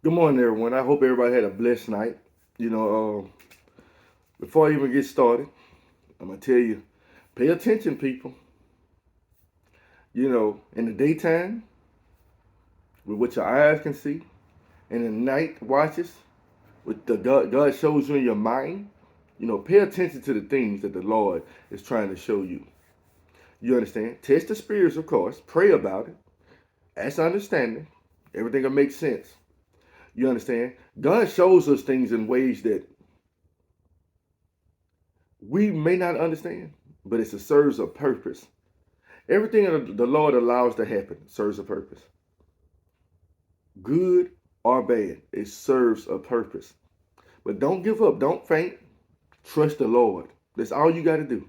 Good morning, everyone. I hope everybody had a blessed night. Before I even get started, I'm gonna tell you, pay attention, people. In the daytime, with what your eyes can see, and in the night watches, with the God shows you in your mind. Pay attention to the things that the Lord is trying to show you. You understand? Test the spirits, of course. Pray about it. Ask understanding. Everything will make sense. You understand? God shows us things in ways that we may not understand, but it serves a purpose. Everything that the Lord allows to happen serves a purpose. Good or bad, it serves a purpose. But don't give up. Don't faint. Trust the Lord. That's all you got to do.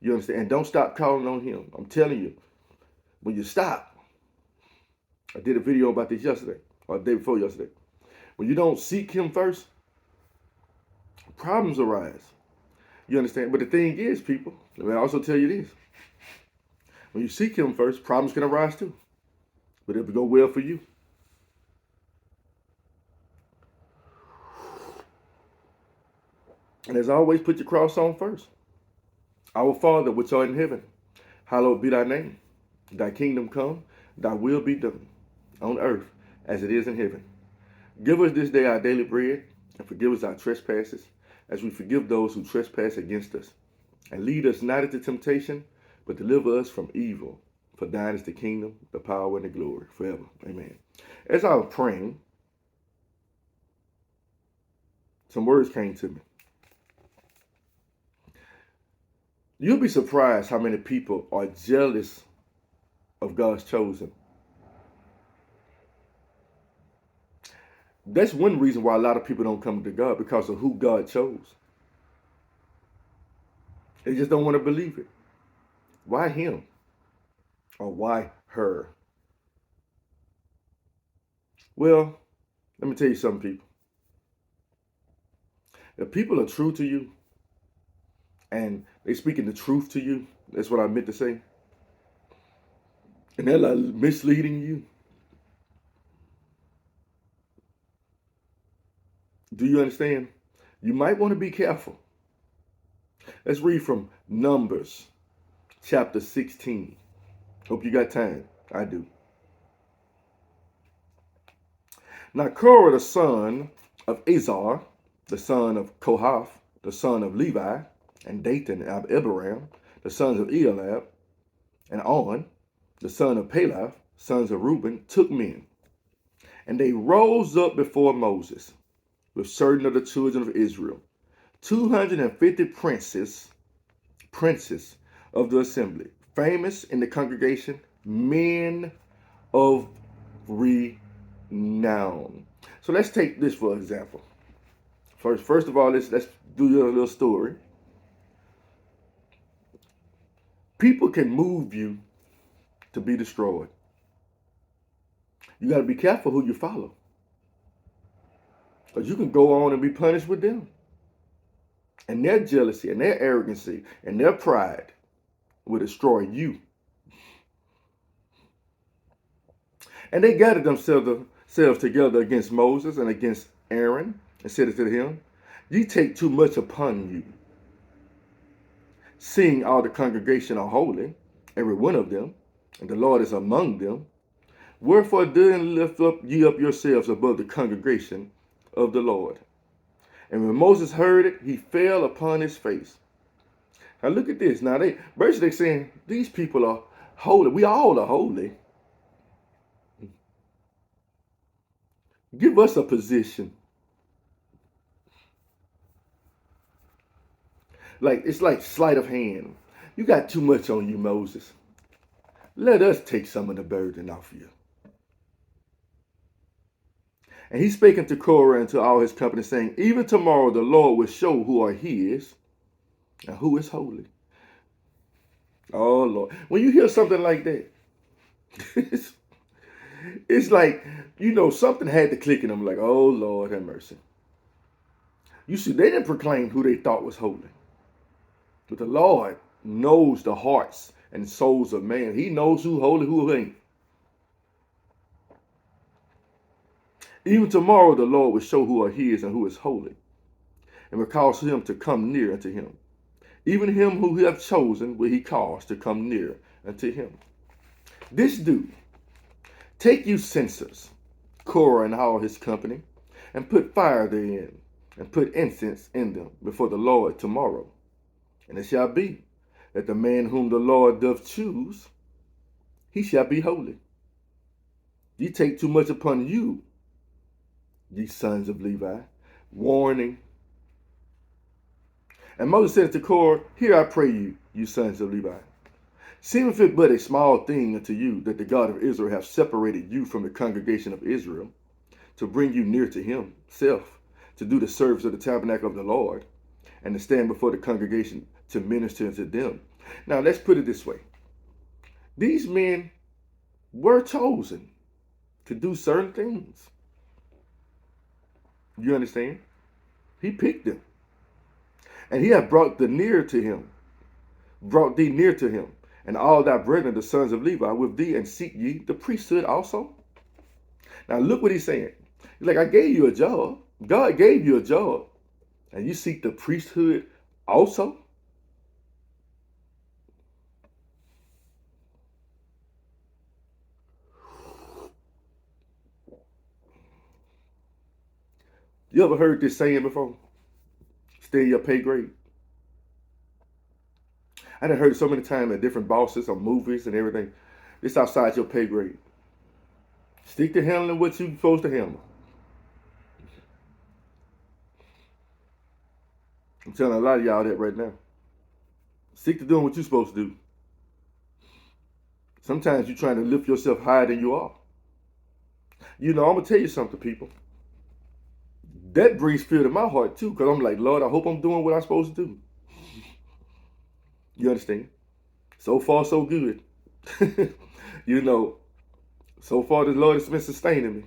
You understand? And don't stop calling on Him. I'm telling you, when you stop, I did a video about this yesterday, or the day before yesterday. When you don't seek Him first, problems arise. You understand? But the thing is, people, let me also tell you this. When you seek Him first, problems can arise too. But it'll go well for you. And as always, put your cross on first. Our Father, which art in heaven, hallowed be thy name. Thy kingdom come, thy will be done, on earth as it is in heaven. Give us this day our daily bread, and forgive us our trespasses, as we forgive those who trespass against us. And lead us not into temptation, but deliver us from evil. For thine is the kingdom, the power, and the glory, forever. Amen. As I was praying, some words came to me. You'll be surprised how many people are jealous of God's chosen. That's one reason why a lot of people don't come to God, because of who God chose. They just don't want to believe it. Why him? Or why her? Well, let me tell you something, people. If people are true to you and they speaking the truth to you, that's what I meant to say, and they're like misleading you, do you understand? You might want to be careful. Let's read from Numbers chapter 16. Hope you got time. I do. Now Korah, the son of Azar, the son of Kohath, the son of Levi, and Dathan and Abiram, the sons of Eliab, and On, the son of Peleth, sons of Reuben, took men. And they rose up before Moses with certain of the children of Israel, 250 princes of the assembly, famous in the congregation, men of renown. So let's take this for example. First of all, let's do a little story. People can move you to be destroyed. You got to be careful who you follow, because you can go on and be punished with them. And their jealousy and their arrogancy and their pride will destroy you. And they gathered themselves together against Moses and against Aaron, and said to him, Ye take too much upon you, seeing all the congregation are holy, every one of them, and the Lord is among them. Wherefore then lift up ye up yourselves above the congregation of the Lord. And when Moses heard it, he fell upon his face. Now look at this. Now they basically saying these people are holy. We all are holy. Give us a position. Like it's like sleight of hand. You got too much on you, Moses. Let us take some of the burden off you. And he spake unto Korah and to all his company, saying, Even tomorrow the Lord will show who are his and who is holy. Oh Lord. When you hear something like that, it's like, something had to click in them, like, oh Lord have mercy. You see, they didn't proclaim who they thought was holy. But the Lord knows the hearts and souls of man. He knows who holy, who ain't. Even tomorrow the Lord will show who are his and who is holy, and will cause him to come near unto him. Even him who he hath chosen will he cause to come near unto him. This do, take you censers, Korah and all his company, and put fire therein, and put incense in them before the Lord tomorrow. And it shall be that the man whom the Lord doth choose, he shall be holy. Ye take too much upon you, ye sons of Levi. Warning. And Moses said to Korah, Hear I pray you, you sons of Levi. Seemeth it but a small thing unto you that the God of Israel hath separated you from the congregation of Israel, to bring you near to himself, to do the service of the tabernacle of the Lord, and to stand before the congregation to minister unto them. Now let's put it this way. These men were chosen to do certain things. You understand? He picked them. And he hath brought thee near to him, and all thy brethren, the sons of Levi, with thee, and seek ye the priesthood also. Now look what he's saying. He's like, I gave you a job. God gave you a job. And you seek the priesthood also? You ever heard this saying before? Stay in your pay grade. I done heard it so many times at different bosses on movies and everything. It's outside your pay grade. Stick to handling what you're supposed to handle. I'm telling a lot of y'all that right now. Stick to doing what you're supposed to do. Sometimes you're trying to lift yourself higher than you are. You know, I'm going to tell you something, people. That brings fear to my heart, too, because I'm like, Lord, I hope I'm doing what I'm supposed to do. You understand? So far, so good. You know, so far the Lord has been sustaining me.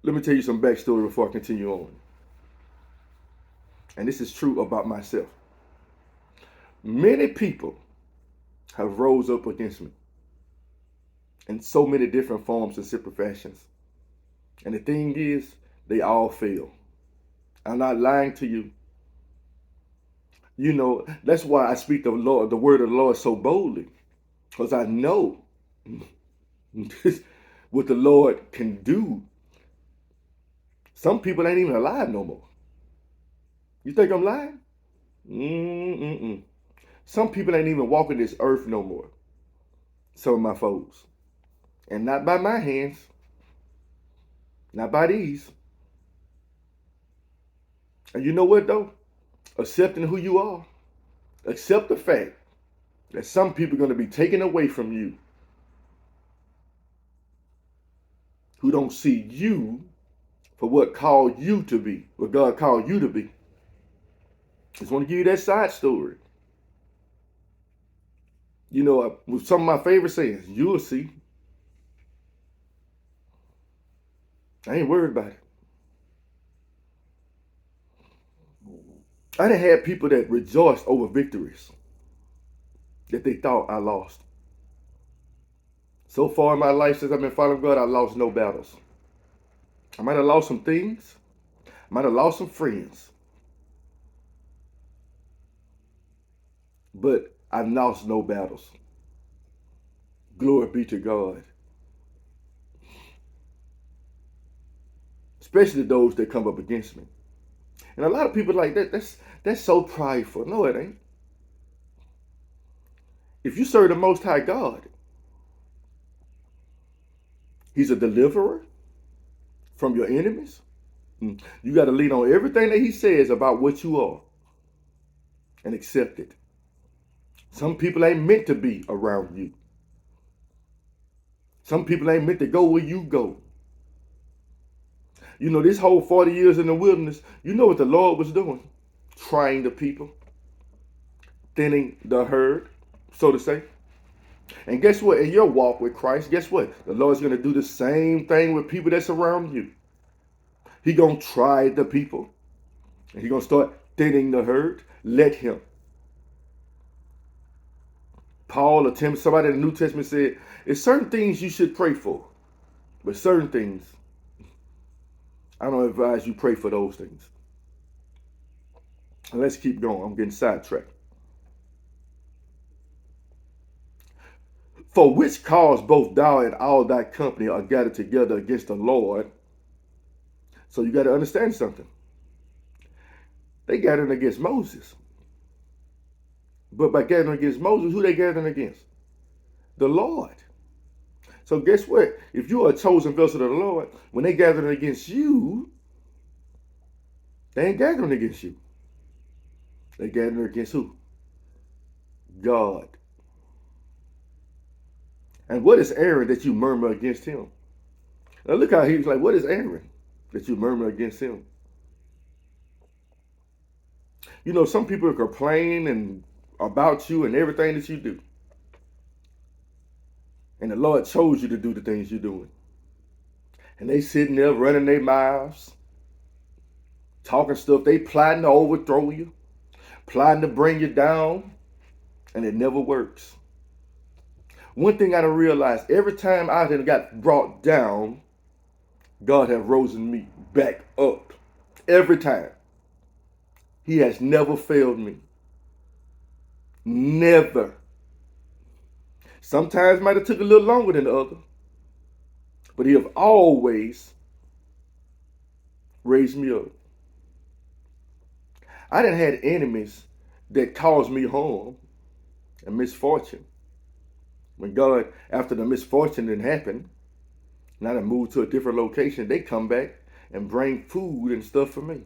Let me tell you some backstory before I continue on. And this is true about myself. Many people have rose up against me in so many different forms and separate fashions. And the thing is, they all fail. I'm not lying to you. You know, that's why I speak the word of the Lord so boldly. Because I know what the Lord can do. Some people ain't even alive no more. You think I'm lying? Mm-mm-mm. Some people ain't even walking this earth no more. Some of my folks. And not by my hands. Not by these. And you know what though? Accepting who you are. Accept the fact that some people are going to be taken away from you who don't see you for what called you to be, what God called you to be. Just want to give you that side story. You know, with some of my favorite sayings, you'll see. I ain't worried about it. I done had people that rejoiced over victories that they thought I lost. So far in my life since I've been following God, I lost no battles. I might have lost some things. I might have lost some friends. But I've lost no battles. Glory be to God. Especially those that come up against me. And a lot of people like that's so prideful. No, it ain't. If you serve the Most High God, He's a deliverer from your enemies. You got to lean on everything that He says about what you are and accept it. Some people ain't meant to be around you. Some people ain't meant to go where you go. You know, this whole 40 years in the wilderness, you know what the Lord was doing? Trying the people, thinning the herd, so to say. And guess what? In your walk with Christ, guess what? The Lord's going to do the same thing with people that's around you. He going to try the people. And He going to start thinning the herd. Let Him. Paul or Timothy, somebody in the New Testament said, there's certain things you should pray for. But certain things, I don't advise you pray for those things. And let's keep going. I'm getting sidetracked. For which cause both thou and all thy company are gathered together against the Lord. So you got to understand something. They gathered against Moses. But by gathering against Moses, who they gathering against? The Lord. So guess what? If you are a chosen vessel of the Lord, when they gathering against you, they ain't gathering against you. They gathering against who? God. And what is Aaron that you murmur against him? Now look how he was like, what is Aaron that you murmur against him? You know, some people complain and about you and everything that you do. And the Lord chose you to do the things you're doing. And they sitting there running their mouths, talking stuff. They plotting to overthrow you, plotting to bring you down, and it never works. One thing I done realized, every time I done got brought down, God has risen me back up. Every time. He has never failed me. Never. Sometimes might have took a little longer than the other, but he have always raised me up. I done had enemies that caused me harm and misfortune. When God, after the misfortune didn't happen, and I done moved to a different location, they come back and bring food and stuff for me.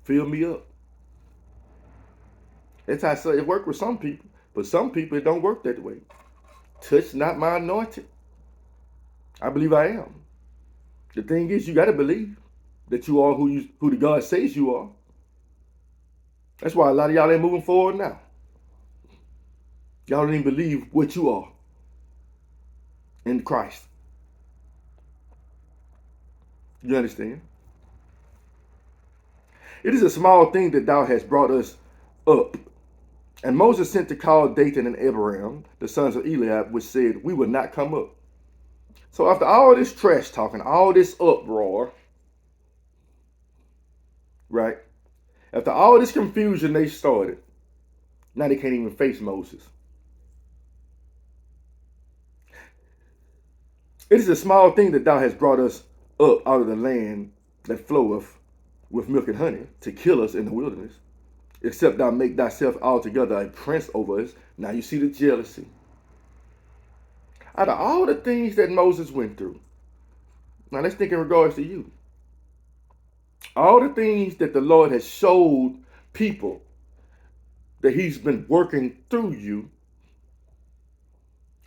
Fill me up. That's how I say it worked with some people. But some people, it don't work that way. Touch not my anointed. I believe I am. The thing is, you got to believe that you are who the God says you are. That's why a lot of y'all ain't moving forward now. Y'all don't even believe what you are in Christ. You understand? It is a small thing that thou hast brought us up. And Moses sent to call Dathan and Abiram, the sons of Eliab, which said, we will not come up. So after all this trash talking, all this uproar, right? After all this confusion they started, now they can't even face Moses. It is a small thing that thou hast brought us up out of the land that floweth with milk and honey to kill us in the wilderness, except thou make thyself altogether a prince over us. Now you see the jealousy. Out of all the things that Moses went through, now let's think in regards to you. All the things that the Lord has showed people that he's been working through you,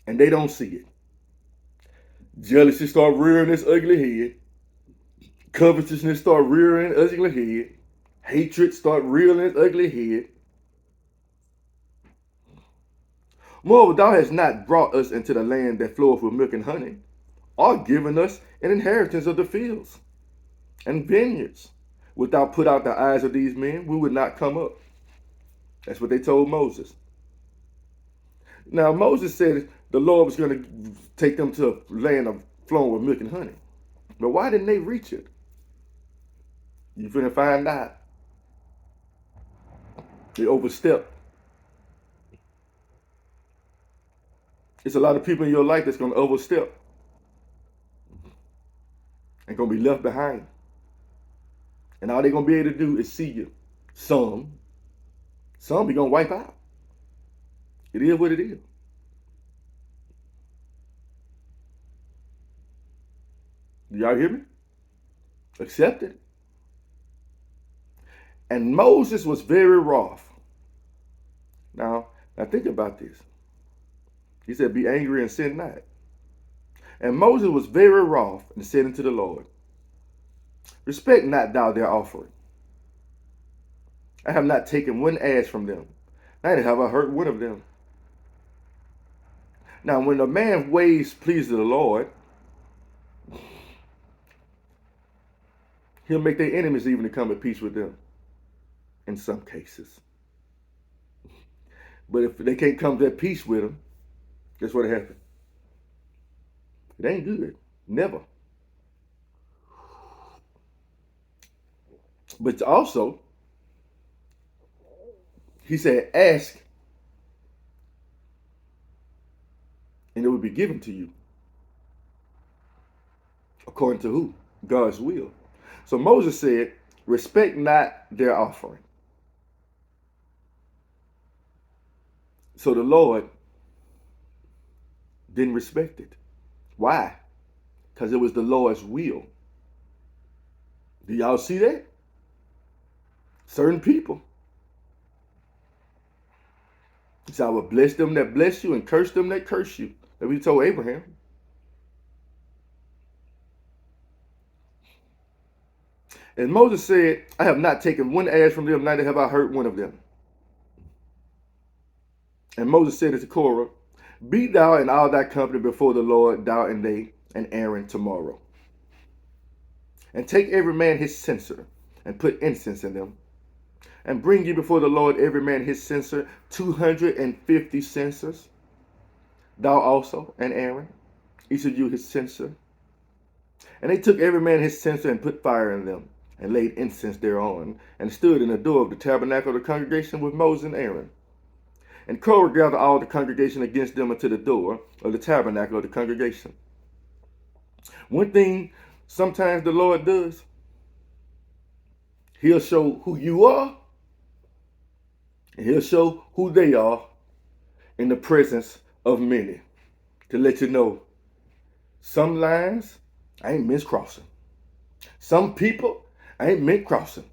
and they don't see it. Jealousy start rearing its ugly head. Covetousness start rearing its ugly head. Hatred start rearing its ugly head. Moreover, thou hast not brought us into the land that floweth with milk and honey, or given us an inheritance of the fields and vineyards. Wilt thou put out the eyes of these men, we would not come up. That's what they told Moses. Now, Moses said the Lord was going to take them to a land of flowing with milk and honey. But why didn't they reach it? You're going to find out. They overstepped. It's a lot of people in your life that's going to overstep and going to be left behind. And all they're going to be able to do is see you. Some be going to wipe out. It is what it is. Do y'all hear me? Accept it. And Moses was very wroth. Now think about this. He said, be angry and sin not. And Moses was very wroth and said unto the Lord, respect not thou their offering. I have not taken one ass from them, neither have I hurt one of them. Now when a man's ways please the Lord, he'll make their enemies even to come at peace with them in some cases. But if they can't come to that peace with them, guess what happened? It ain't good. Never. But also, he said, ask and it will be given to you. According to who? God's will. So Moses said, respect not their offering. So the Lord didn't respect it. Why? Because it was the Lord's will. Do y'all see that? Certain people. He said, I will bless them that bless you and curse them that curse you. That we told Abraham. And Moses said, I have not taken one ass from them, neither have I hurt one of them. And Moses said to Korah, be thou and all thy company before the Lord, thou and they, and Aaron tomorrow. And take every man his censer, and put incense in them. And bring you before the Lord every man his censer, 250 censers. Thou also and Aaron, each of you his censer. And they took every man his censer and put fire in them, and laid incense thereon, and stood in the door of the tabernacle of the congregation with Moses and Aaron. And Korah gathered all the congregation against them unto the door of the tabernacle of the congregation. One thing sometimes the Lord does, he'll show who you are, and he'll show who they are in the presence of many, to let you know some lines I ain't meant crossing. Some people I ain't meant crossing.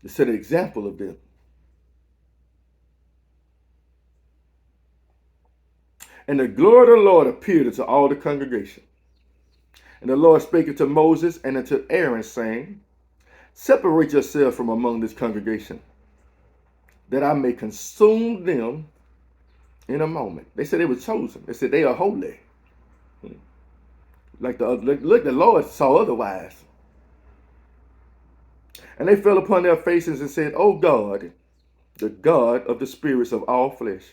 To set an example of them. And the glory of the Lord appeared unto all the congregation. And the Lord spake unto Moses and unto Aaron, saying, separate yourselves from among this congregation, that I may consume them in a moment. They said they were chosen. They said they are holy. Look, the Lord saw otherwise. And they fell upon their faces and said, O God, the God of the spirits of all flesh,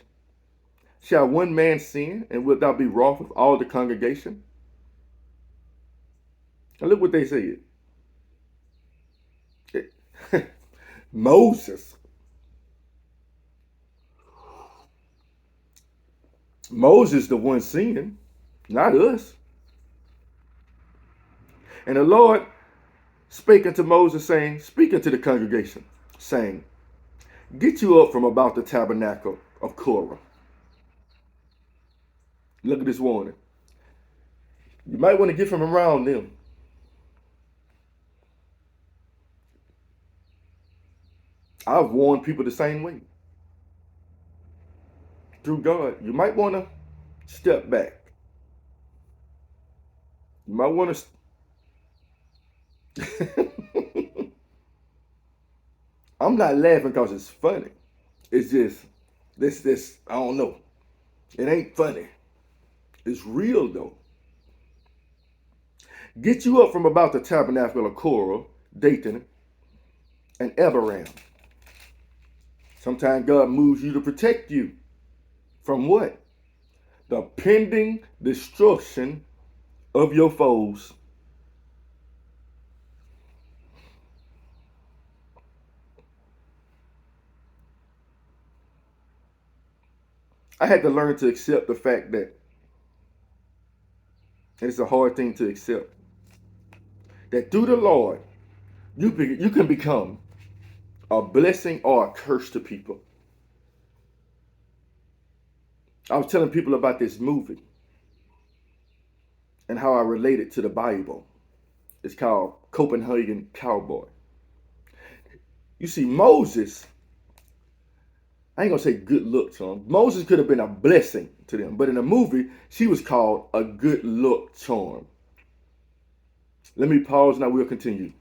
shall one man sin, and wilt thou be wroth with all the congregation? And look what they said. Moses. Moses the one sinning, not us. And the Lord spake unto Moses, saying, speak unto the congregation, saying, get you up from about the tabernacle of Korah. Look at this warning. You might want to get from around them. I've warned people the same way. Through God, you might want to step back. You might want to. I'm not laughing because it's funny. It's just this. I don't know. It ain't funny. It's real though. Get you up from about the tabernacle of Korah, Dathan, and Abiram. Sometimes God moves you to protect you from what? The pending destruction of your foes. I had to learn to accept the fact that, and it's a hard thing to accept, that through the Lord, you can become a blessing or a curse to people. I was telling people about this movie and how I relate it to the Bible. It's called Copenhagen Cowboy. You see, Moses, I ain't gonna say good look to him. Moses could have been a blessing to them, but in the movie, she was called a good look charm. Let me pause now, we'll continue.